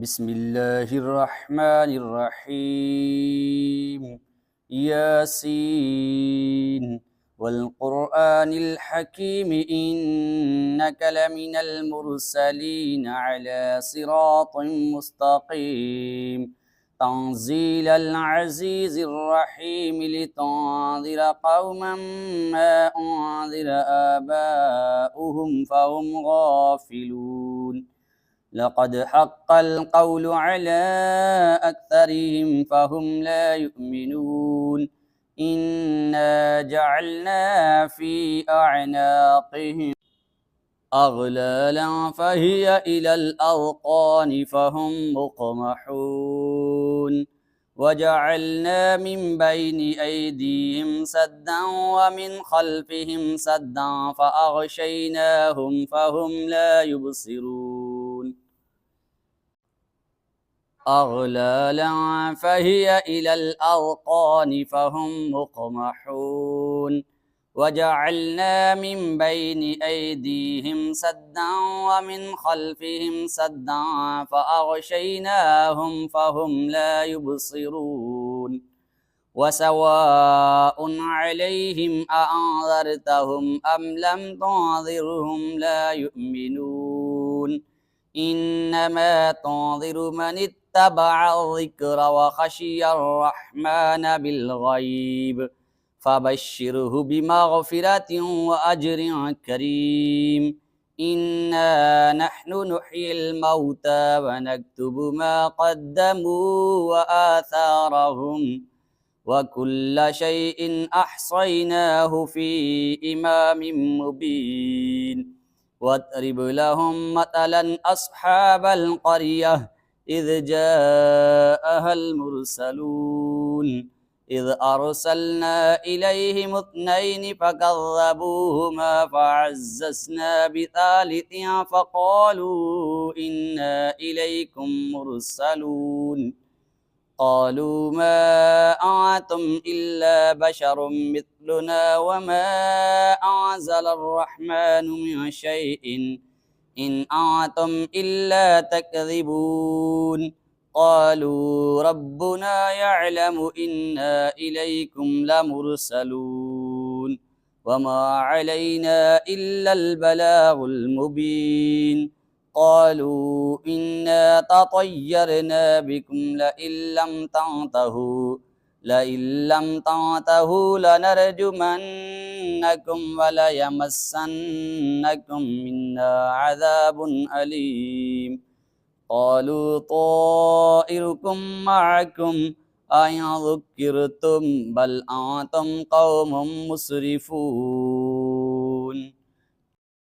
بسم الله الرحمن الرحيم ياسين والقرآن الحكيم إنك لمن المرسلين على صراط مستقيم تنزيل العزيز الرحيم لتنذر قوما ما أنذر آباؤهم فهم غافلون لقد حق القول على أكثرهم فهم لا يؤمنون إنا جعلنا في أعناقهم أغلالا فهي إلى الأذقان فهم مقمحون وجعلنا من بين أيديهم سدا ومن خلفهم سدا فأغشيناهم فهم لا يبصرون أغلالا فهي إلى الأذقان فهم مقمحون وجعلنا من بين أيديهم سدا ومن خلفهم سدا فأغشيناهم فهم لا يبصرون وسواء عليهم أأنذرتهم أم لم تنذرهم لا يؤمنون إنما تنذر من اتبع الذكر وخشي الرحمن بالغيب فبشره بمغفرة وأجر كريم إنا نحن نحيي الموتى ونكتب ما قدموا وآثارهم وكل شيء أحصيناه في إمام مبين واضرب لهم مثلا أصحاب القرية إذ جاءها المرسلون إذ أرسلنا إليهم اثنين فكذبوهما فعززنا بثالث فقالوا إنا إليكم مرسلون قالوا ما أنتم إلا بشر مثلنا وما أنزل الرحمن من شيء إن أنتم إلا تكذبون قالوا ربنا يعلم إنا إليكم لمرسلون وما علينا إلا البلاغ المبين قالوا إنا تطيرنا بكم لئن لم تنتهوا لنرجمنكم وليمسنكم منا عذاب أليم قالوا طائركم معكم أئن ذكرتم بل أنتم قوم مسرفون